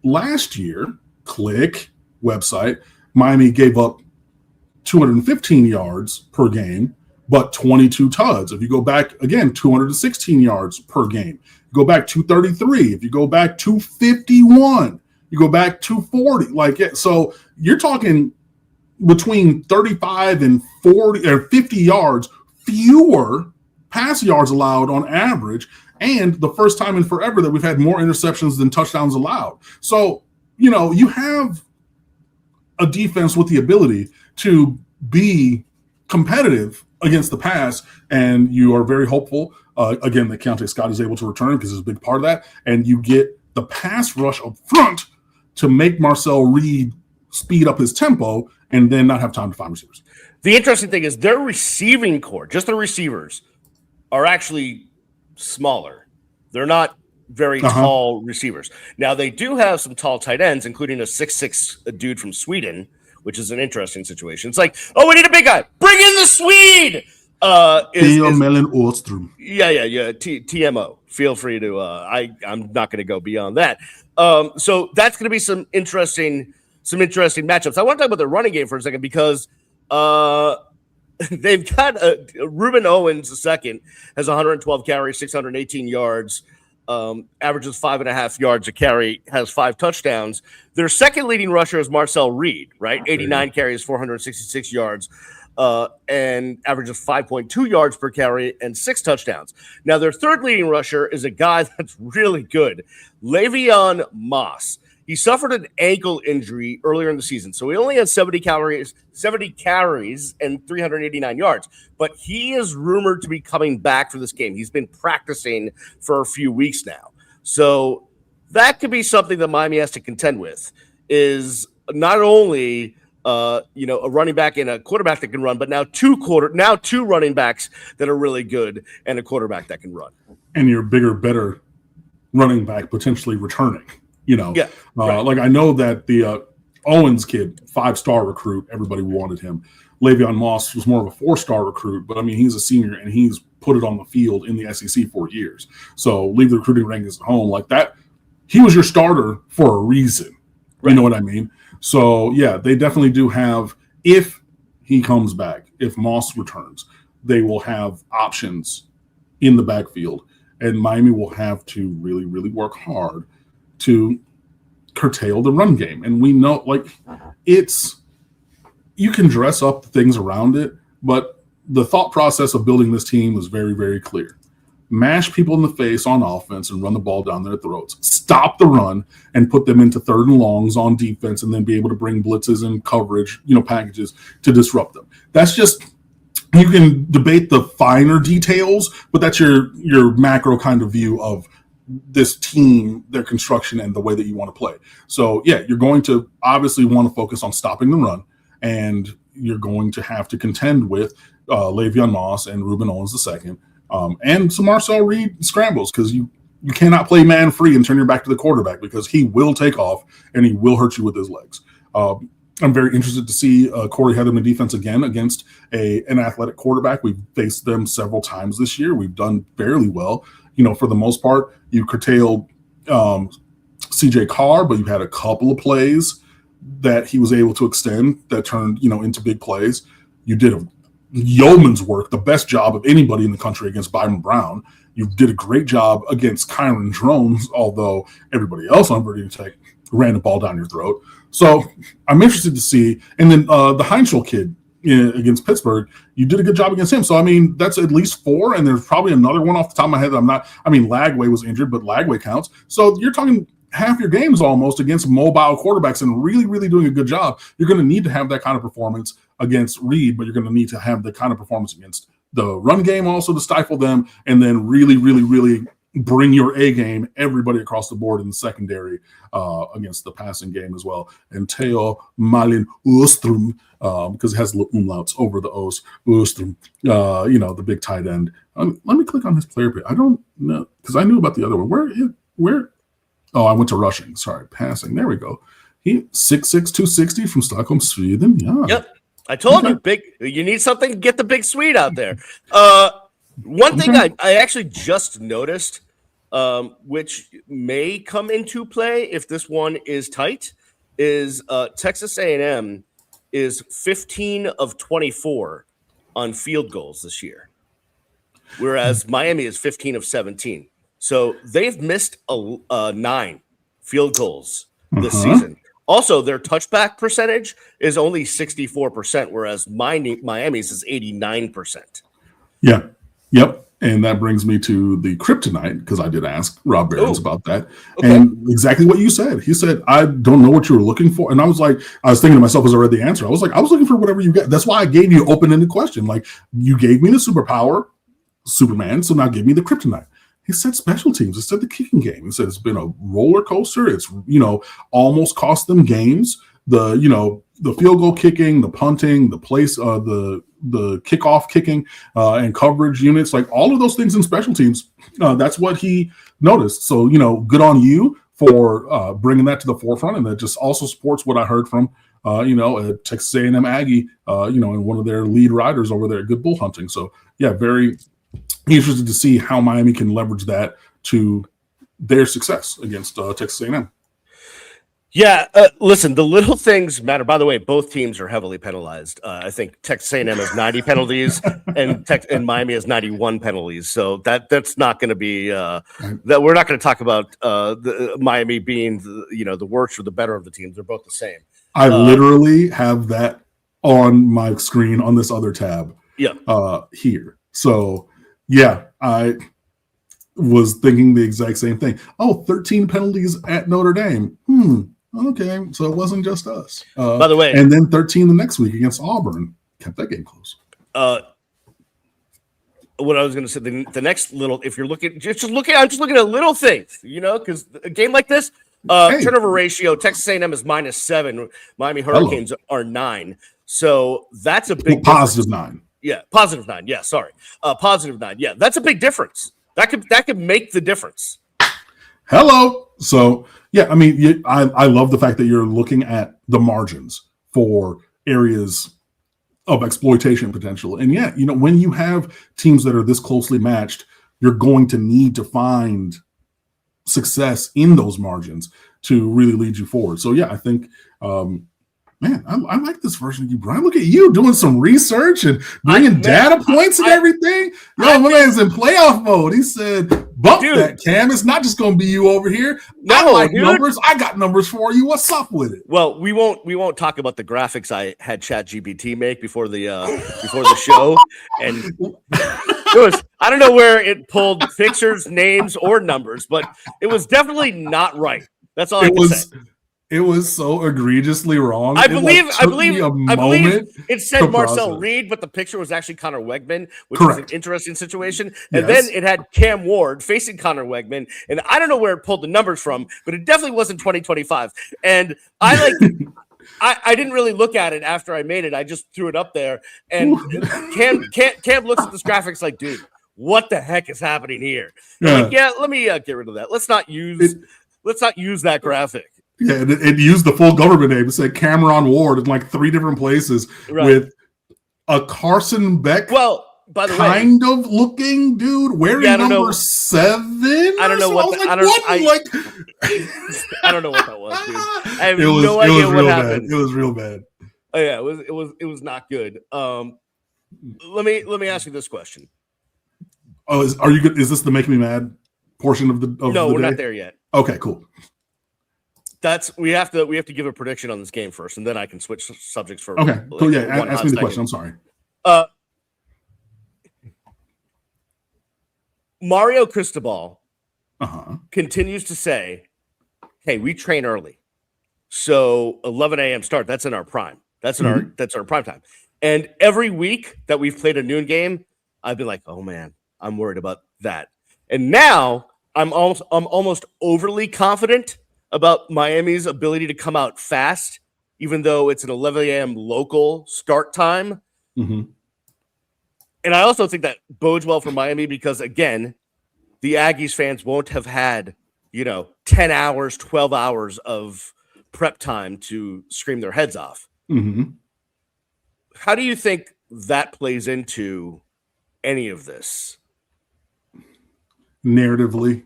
Last year, click website, Miami gave up 215 yards per game, but 22 tuds. If you go back, again, 216 yards per game. You go back 233. If you go back 251, you go back 240. So you're talking between 35 and 40 or 50 yards fewer pass yards allowed on average, and the first time in forever that we've had more interceptions than touchdowns allowed. So, you have a defense with the ability to be competitive against the pass, and you are very hopeful, again, that Keontae Scott is able to return because it's a big part of that, and you get the pass rush up front to make Marcel Reed speed up his tempo and then not have time to find receivers. The interesting thing is their receiving core, just the receivers, are actually smaller. They're not very tall receivers. Now, they do have some tall tight ends, including a 6'6" dude from Sweden, which is an interesting situation. It's like, oh, we need a big guy. Bring in the Swede! Theo Melin Åström. Yeah. TMO. Feel free to, I'm not going to go beyond that. So that's going to be some interesting matchups. I want to talk about the running game for a second because they've got Ruben Owens II has 112 carries, 618 yards, averages 5.5 yards a carry, has 5 touchdowns. Their second leading rusher is Marcel Reed, right? 89 carries, 466 yards, and averages 5.2 yards per carry and 6 touchdowns. Now, their third leading rusher is a guy that's really good, Le'Veon Moss. He suffered an ankle injury earlier in the season, so he only had 70 carries and 389 yards. But he is rumored to be coming back for this game. He's been practicing for a few weeks now. So that could be something that Miami has to contend with, is not only a running back and a quarterback that can run, but now two running backs that are really good and a quarterback that can run. And your bigger, better running back potentially returning. Right. I know that the Owens kid, 5-star recruit, everybody wanted him. Le'Veon Moss was more of a 4-star recruit, but he's a senior and he's put it on the field in the SEC for years. So leave the recruiting rankings at home like that. He was your starter for a reason. Right. You know what I mean? So yeah, they definitely do have, if he comes back, if Moss returns, they will have options in the backfield, and Miami will have to really, really work hard to curtail the run game. And we know, you can dress up things around it, but the thought process of building this team was very, very clear. Mash people in the face on offense and run the ball down their throats. Stop the run and put them into third and longs on defense, and then be able to bring blitzes and coverage, packages to disrupt them. That's just, you can debate the finer details, but that's your macro kind of view of this team, their construction, and the way that you want to play. So, yeah, you're going to obviously want to focus on stopping the run, and you're going to have to contend with Le'Veon Moss and Ruben Owens II, and some Marcel Reed scrambles, because you cannot play man free and turn your back to the quarterback, because he will take off and he will hurt you with his legs. I'm very interested to see Corey Heatherman defense again against an athletic quarterback. We've faced them several times this year. We've done fairly well. For the most part, you curtailed CJ Carr, but you had a couple of plays that he was able to extend that turned, into big plays. You did a yeoman's work, the best job of anybody in the country against Byron Brown. You did a great job against Kyron Drones, although everybody else on Virginia Tech ran the ball down your throat. So I'm interested to see. And then the Heinschel kid against Pittsburgh, you did a good job against him. So, that's at least 4, and there's probably another one off the top of my head that Lagway was injured, but Lagway counts. So you're talking half your games almost against mobile quarterbacks and really, really doing a good job. You're going to need to have that kind of performance against Reed, but you're going to need to have the kind of performance against the run game also to stifle them, and then really, really, really bring your A game, everybody across the board in the secondary against the passing game as well. And Teo Malin Ostrom, because it has little umlauts over the O's, Ostrom, the big tight end. Let me click on his player page. I don't know, because I knew about the other one. Where? Oh, I went to rushing. Sorry, passing. There we go. He 6'6", 260 from Stockholm, Sweden. Yeah. Yep. I told you, you need something, get the big Swede out there. One thing I actually just noticed, which may come into play if this one is tight, is Texas A&M is 15 of 24 on field goals this year, whereas Miami is 15 of 17. So they've missed 9 field goals this season. Also, their touchback percentage is only 64%, whereas Miami's is 89%. Yeah. Yep. And that brings me to the kryptonite, because I did ask Rob Behrens about that. Okay. And exactly what you said. He said, I don't know what you were looking for. And I was thinking to myself as I read the answer, I was looking for whatever you get. That's why I gave you an open-ended question. Like, you gave me the superpower, Superman, so now give me the kryptonite. He said special teams. He said the kicking game. He said it's been a roller coaster. It's, almost cost them games. The field goal kicking, the punting, the place, the kickoff kicking, and coverage units, like all of those things in special teams. That's what he noticed. So, good on you for bringing that to the forefront. And that just also supports what I heard from, a Texas A&M Aggie, and one of their lead riders over there at Good Bull Hunting. So, yeah, very interested to see how Miami can leverage that to their success against Texas A&M. Yeah, listen, the little things matter. By the way, both teams are heavily penalized. I think Texas A&M has 90 penalties and Miami has 91 penalties. So that's not going to be that we're not going to talk about the Miami being the worst or the better of the teams. They're both the same. I literally have that on my screen on this other tab. Yeah. Here. So yeah, I was thinking the exact same thing. 13 penalties at Notre Dame. Okay, so it wasn't just us. By the way, and then 13 the next week against Auburn. Kept that game close. What I was going to say, the next little, if you're looking, I'm just looking at little things, because a game like this, turnover ratio, Texas A&M is -7. Miami Hurricanes are 9. So that's a big positive 9. Yeah, positive 9. Yeah, sorry. Positive 9. Yeah, that's a big difference. That could make the difference. Hello. So, yeah, I love the fact that you're looking at the margins for areas of exploitation potential. And yeah, when you have teams that are this closely matched, you're going to need to find success in those margins to really lead you forward. So, yeah, I think man, I like this version of you, Brian. Look at you doing some research and bringing data points and everything. My man's in playoff mode. He said, bump that, Cam. It's not just going to be you over here. I like numbers. I got numbers for you. What's up with it? Well, we won't talk about the graphics I had ChatGPT make before the show. And I don't know where it pulled pictures, names, or numbers, but it was definitely not right. That's all I can say. It was so egregiously wrong. I believe it said to Marcel process. Reed, but the picture was actually Connor Wegman, which was Correct. an interesting situation. Yes. And then it had Cam Ward facing Connor Wegman, and I don't know where it pulled the numbers from, but it definitely wasn't 2025. And I didn't really look at it after I made it. I just threw it up there, and Cam looks at this graphics like, dude, what the heck is happening here? Like, let me get rid of that. Let's not use that graphic. Yeah, it used the full government name. It said Cameron Ward in like 3 different places with a Carson Beck. Well, by the way, kind of looking dude wearing number 7. I don't know what. I don't know what that was, dude. I have no idea what happened. It was real bad. Oh yeah, it was not good. Let me ask you this question. Oh, are you good? Is this the Make Me Mad portion of the? No, we're not there yet. Okay, cool. We have to give a prediction on this game first, and then I can switch subjects for. Okay, cool. Yeah, ask me the question. I'm sorry. Mario Cristobal continues to say, "Hey, we train early, so 11 a.m. start. That's in our prime. That's our prime time." And every week that we've played a noon game, I've been like, "Oh man, I'm worried about that." And now I'm almost overly confident about Miami's ability to come out fast, even though it's an 11 a.m. local start time. Mm-hmm. And I also think that bodes well for Miami because, again, the Aggies fans won't have had, 10 hours, 12 hours of prep time to scream their heads off. Mm-hmm. How do you think that plays into any of this? Narratively,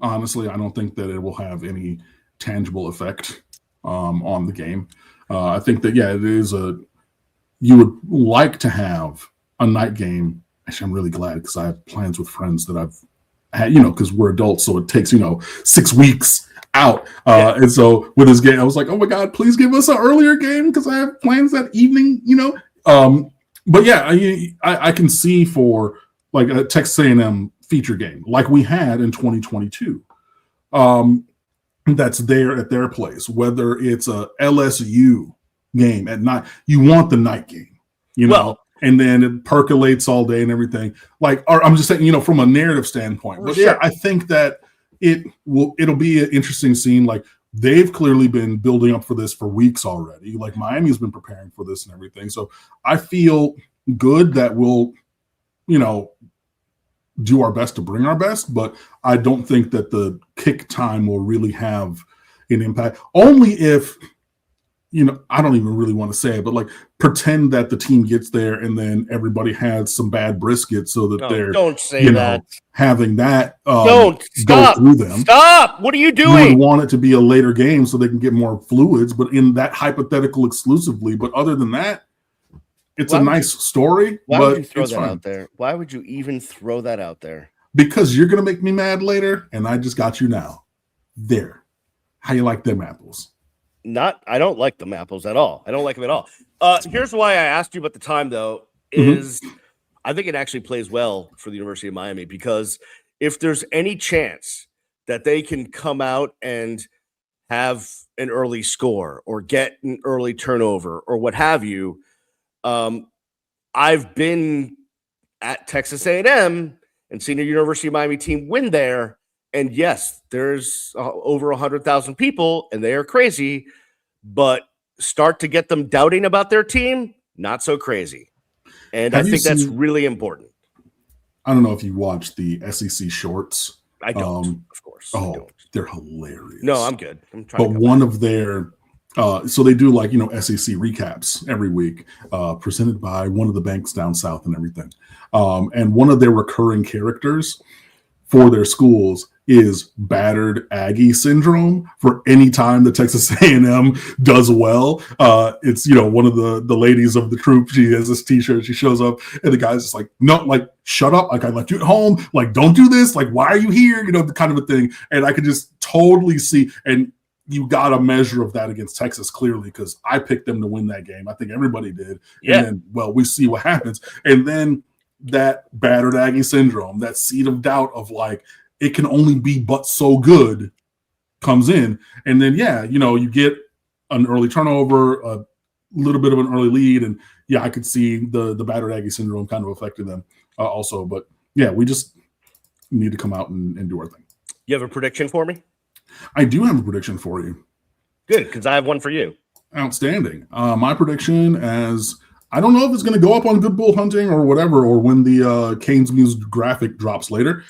honestly, I don't think that it will have any tangible effect on the game. I think that, it is you would like to have a night game. Actually, I'm really glad because I have plans with friends that I've had, because we're adults, so it takes, 6 weeks out. And so with this game, I was like, oh my God, please give us an earlier game because I have plans that evening, But yeah, I can see for like a Texas A&M feature game like we had in 2022. That's there at their place, whether it's a LSU game at night, you want the night game, and then it percolates all day and everything. I'm just saying, from a narrative standpoint. But yeah, I think that it'll be an interesting scene. Like they've clearly been building up for this for weeks already. Like Miami's been preparing for this and everything. So I feel good that we'll, do our best to bring our best, but I don't think that the kick time will really have an impact. Only if, I don't even really want to say it, but like pretend that the team gets there and then everybody has some bad brisket so that they're having that go through them. Stop! What are you doing? You would want it to be a later game so they can get more fluids, but in that hypothetical exclusively. But other than that, it's a nice story. Why would you throw that out there? Why would you even throw that out there? Because you're going to make me mad later, and I just got you now. There. How you like them apples? I don't like them apples at all. I don't like them at all. Here's why I asked you about the time, though, is I think it actually plays well for the University of Miami because if there's any chance that they can come out and have an early score or get an early turnover or what have you, I've been at Texas A&M and seen a University of Miami team win there. And yes, there's over 100,000 people and they are crazy, but start to get them doubting about their team, not so crazy. And I think that's really important. I don't know if you watch the SEC shorts. I don't, of course. They're hilarious. No, I'm good. I'm trying. But one of their so they do SEC recaps every week, presented by one of the banks down south and everything. And one of their recurring characters for their schools is battered Aggie syndrome. For any time that Texas A&M does well, it's one of the ladies of the troop. She has this T-shirt. She shows up, and the guy's just like, "No, shut up! I left you at home. Don't do this. Why are you here? The kind of a thing." And I could just totally see. And you got a measure of that against Texas, clearly, because I picked them to win that game. I think everybody did. Yeah. And then, we see what happens. And then that battered Aggie syndrome, that seed of doubt of it can only be but so good, comes in, and then you get an early turnover, a little bit of an early lead, and I could see the battered Aggie syndrome kind of affecting them also. But we just need to come out and do our thing. You have a prediction for me? I do have a prediction for you. Good, because I have one for you. Outstanding. My prediction, as I don't know if it's going to go up on Good Bull Hunting or whatever, or when the Canes Muse graphic drops later.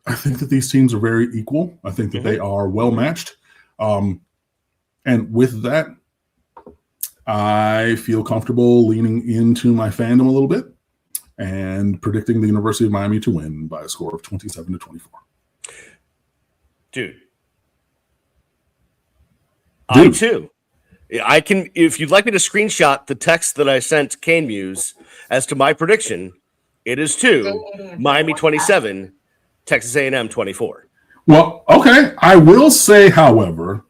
I think that these teams are very equal. I think that they are well matched. And with that, I feel comfortable leaning into my fandom a little bit and predicting the University of Miami to win by a score of 27-24. Dude. I too. I can, if you'd like me to screenshot the text that I sent Cane Muse as to my prediction, it is 2, Miami 27, Texas A&M 24. Well, okay. I will say, however,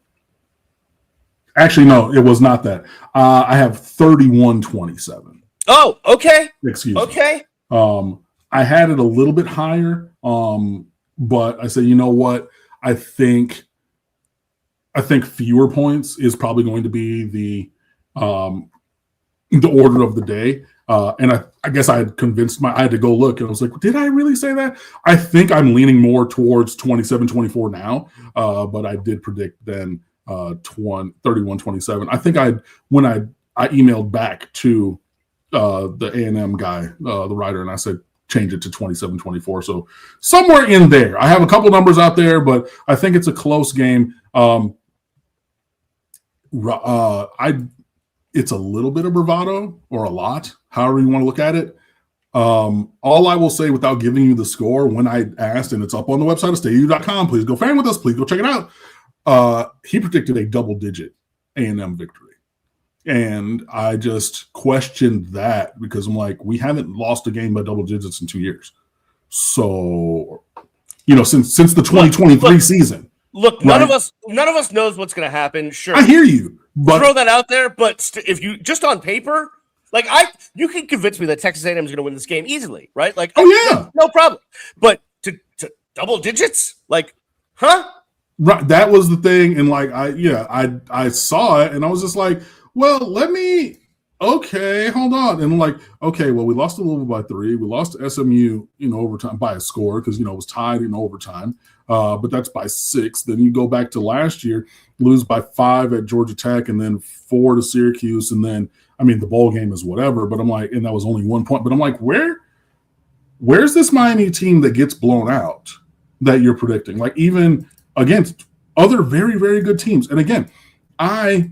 actually, no, it was not that. I have 31-27. Oh, okay. Excuse me. Okay. I had it a little bit higher, but I said, you know what? I think fewer points is probably going to be the order of the day. And I guess I had convinced I had to go look, and I was like, did I really say that? I think I'm leaning more towards 27-24 now, but I did predict then 31-27. I think when I emailed back to the A&M guy, the writer, and I said, change it to 27-24. So somewhere in there. I have a couple numbers out there, but I think it's a close game. It's a little bit of bravado, or a lot, however you want to look at it. All I will say, without giving you the score, when I asked, and it's up on the website of StayU.com, please go fan with us, please go check it out. He predicted a double-digit A&M victory. And I just questioned that, because I'm like, we haven't lost a game by double digits in 2 years. So, since the 2023 season. Look, none of us knows what's going to happen. Sure, I hear you, but throw that out there. But if you just on paper, you can convince me that Texas A&M is going to win this game easily, right? No problem. But to double digits, huh? Right, that was the thing, and I saw it, and I was just like, well, hold on. And we lost to Louisville by 3. We lost to SMU, overtime by a score, because, it was tied in overtime. But that's by 6. Then you go back to last year, lose by 5 at Georgia Tech, and then 4 to Syracuse. And then, the bowl game is whatever, but I'm like, and that was only 1 point. But I'm like, where's this Miami team that gets blown out that you're predicting? Even against other very, very good teams. And again, I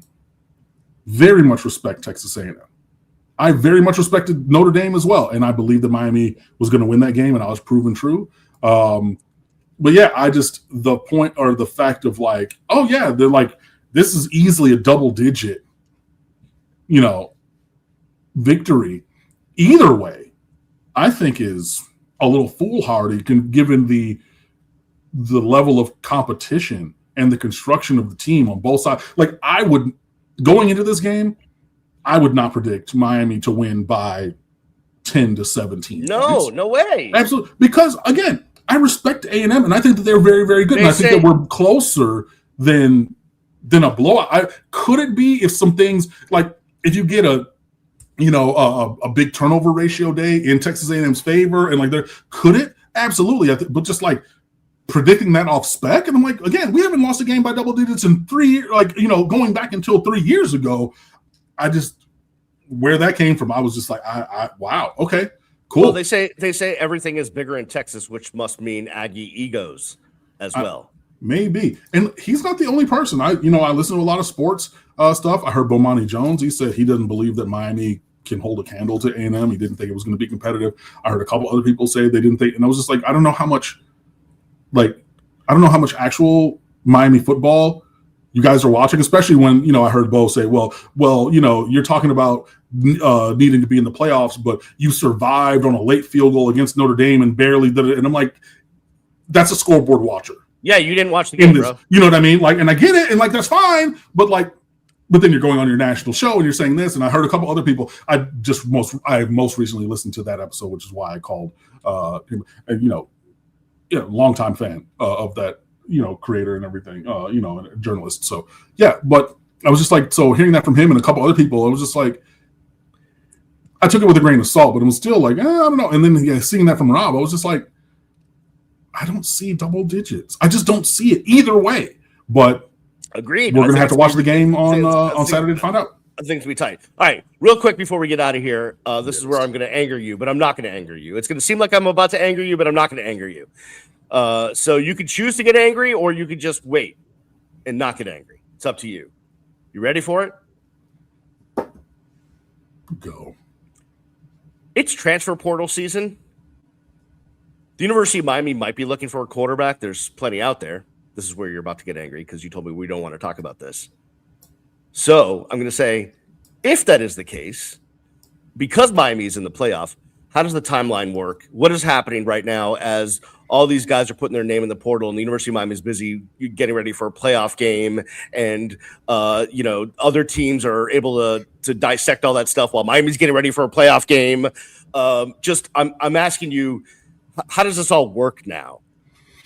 very much respect Texas A&M. I very much respected Notre Dame as well, and I believed that Miami was going to win that game, and I was proven true. But the point, or the fact of they're this is easily a double-digit, victory. Either way, I think is a little foolhardy, given the level of competition and the construction of the team on both sides. Going into this game, I would not predict Miami to win by 10-17. No way. Absolutely. Because, again, I respect A&M, and I think that they're very, very good. And I think that we're closer than a blowout. Could it be if some things, if you get a big turnover ratio day in Texas A&M's favor, and could it? Absolutely. But just predicting that off spec, and I'm like, again, we haven't lost a game by double digits in 3 years, going back until 3 years ago. Where that came from, I was just wow, okay, cool. Well, they say everything is bigger in Texas, which must mean Aggie egos as well. Maybe. And he's not the only person. I listen to a lot of sports stuff. I heard Bomani Jones. He said he doesn't believe that Miami can hold a candle to A&M. He didn't think it was going to be competitive. I heard a couple other people say they didn't think, and I was just I don't know how much actual Miami football you guys are watching, especially when, I heard Bo say, well, you're talking about needing to be in the playoffs, but you survived on a late field goal against Notre Dame and barely did it. And I'm like, that's a scoreboard watcher. Yeah, you didn't watch the game, bro. You know what I mean? And I get it, and that's fine, but then you're going on your national show and you're saying this, and I heard a couple other people. I most recently listened to that episode, which is why I called him, longtime fan of that creator and everything, and a journalist. So yeah, but I was just like, so hearing that from him and a couple other people, I was just like, I took it with a grain of salt, but it was still like, I don't know. And then seeing that from Rob, I was just like, I don't see double digits. I just don't see it either way. But agreed. We're going to have to watch the game on Saturday to find out. Things to be tight. All right, real quick before we get out of here, this is where I'm going to anger you, but I'm not going to anger you. It's going to seem like I'm about to anger you, but I'm not going to anger you. So you could choose to get angry, or you could just wait and not get angry. It's up to you. You ready for it? Go. It's transfer portal season. The University of Miami might be looking for a quarterback. There's plenty out there. This is where you're about to get angry because you told me we don't want to talk about this. So I'm going to say, if that is the case, because Miami is in the playoff, how does the timeline work? What is happening right now as all these guys are putting their name in the portal and the University of Miami is busy getting ready for a playoff game, and other teams are able to dissect all that stuff while Miami's getting ready for a playoff game? I'm asking you, how does this all work now?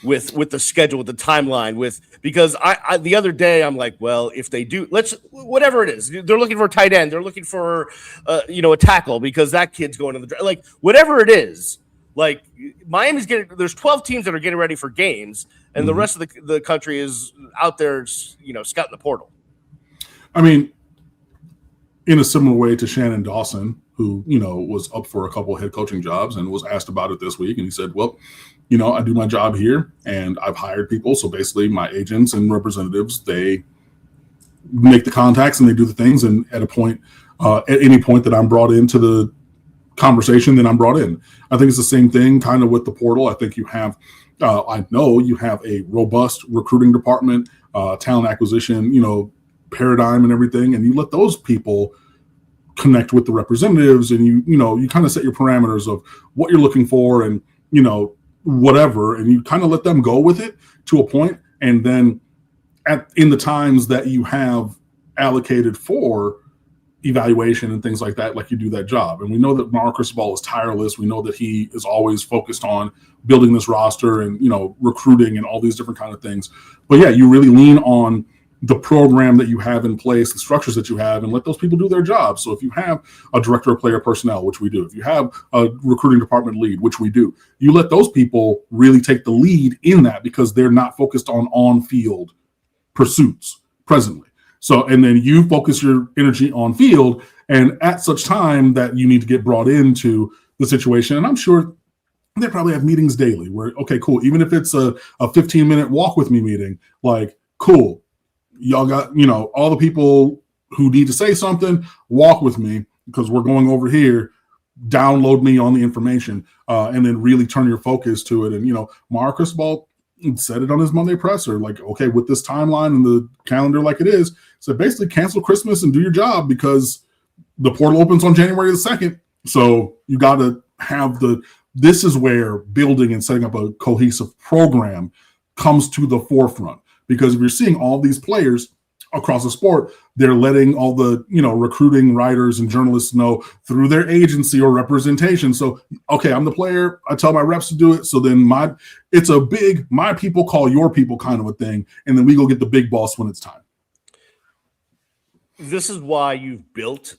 With the schedule, with the timeline, because I the other day I'm like, well, if they do, whatever it is, they're looking for a tight end, they're looking for a tackle because that kid's going to the draft, like whatever it is, like Miami's there's 12 teams that are getting ready for games, and the rest of the country is out there, scouting the portal. I mean, in a similar way to Shannon Dawson, who was up for a couple of head coaching jobs and was asked about it this week, and he said, well, I do my job here and I've hired people. So basically my agents and representatives, they make the contacts and they do the things. And at any point that I'm brought into the conversation, then I'm brought in. I think it's the same thing kind of with the portal. I think you have, I know you have a robust recruiting department, talent acquisition, paradigm and everything. And you let those people connect with the representatives, and you kind of set your parameters of what you're looking for and, whatever, and you kind of let them go with it to a point, and then in the times that you have allocated for evaluation and things like that, like you do that job. And we know that Mario Cristobal is tireless. We know that he is always focused on building this roster and recruiting and all these different kind of things. But yeah, you really lean on the program that you have in place, the structures that you have, and let those people do their job. So if you have a director of player personnel, which we do, if you have a recruiting department lead, which we do, you let those people really take the lead in that because they're not focused on-field pursuits presently. So, and then you focus your energy on field, and at such time that you need to get brought into the situation. And I'm sure they probably have meetings daily where, okay, cool. Even if it's a 15-minute walk with me meeting, like, cool. Y'all got, all the people who need to say something, walk with me because we're going over here, download me on the information, and then really turn your focus to it. And, Mario Cristobal said it on his Monday presser, like, okay, with this timeline and the calendar like it is, so basically cancel Christmas and do your job because the portal opens on January the 2nd. So you got to have this is where building and setting up a cohesive program comes to the forefront. Because if you're seeing all these players across the sport, they're letting all the, recruiting writers and journalists know through their agency or representation. So, okay, I'm the player. I tell my reps to do it. So then it's a big, my people call your people kind of a thing. And then we go get the big boss when it's time. This is why you've built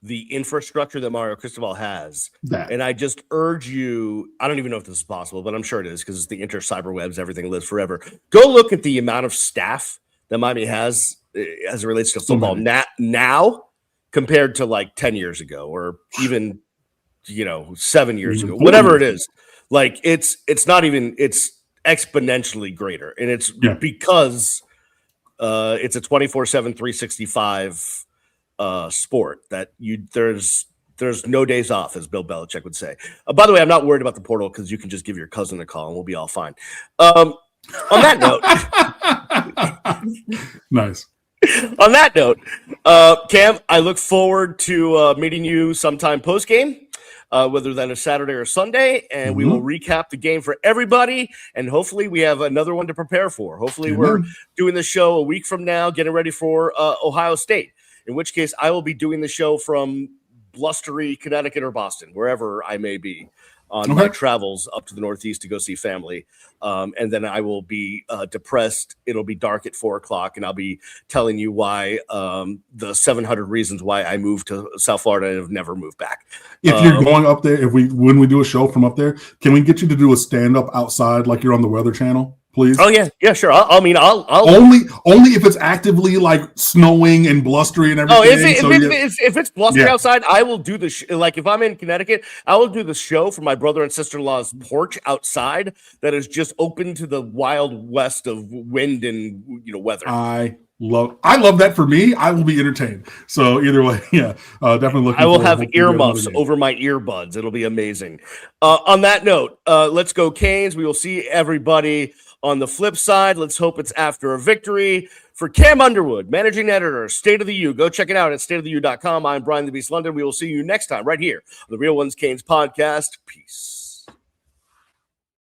the infrastructure that Mario Cristobal has. And I just urge you, I don't even know if this is possible, but I'm sure it is because it's the cyberwebs, everything lives forever. Go look at the amount of staff that Miami has as it relates to football now compared to like 10 years ago or even, 7 years ago, whatever it is. Like it's exponentially greater. And it's because it's a 24/7, 365 sport that there's no days off, as Bill Belichick would say. By the way, I'm not worried about the portal because you can just give your cousin a call and we'll be all fine. On that note, nice. On that note, Cam, I look forward to meeting you sometime post game, whether that is Saturday or Sunday, and we will recap the game for everybody. And hopefully, we have another one to prepare for. Hopefully, we're doing the show a week from now, getting ready for Ohio State. In which case, I will be doing the show from blustery Connecticut or Boston, wherever I may be on my travels up to the Northeast to go see family. And then I will be depressed. It'll be dark at 4:00, and I'll be telling you why the 700 reasons why I moved to South Florida and have never moved back. If you're going up there, when we do a show from up there, can we get you to do a stand-up outside like you're on the Weather Channel? Please. Oh yeah, sure. I'll only if it's actively like snowing and blustery and everything. If it's blustery outside, I will do the like if I'm in Connecticut, I will do the show from my brother and sister-in-law's porch outside that is just open to the wild west of wind and weather. I love that. For me, I will be entertained. So either way, definitely looking. I will have earmuffs over my earbuds. It'll be amazing. On that note, let's go Canes. We will see everybody on the flip side. Let's hope it's after a victory. For Cam Underwood, managing editor, State of the U. Go check it out at stateoftheu.com. I'm Brian the Beast London. We will see you next time right here on the Real Ones Canes podcast. Peace.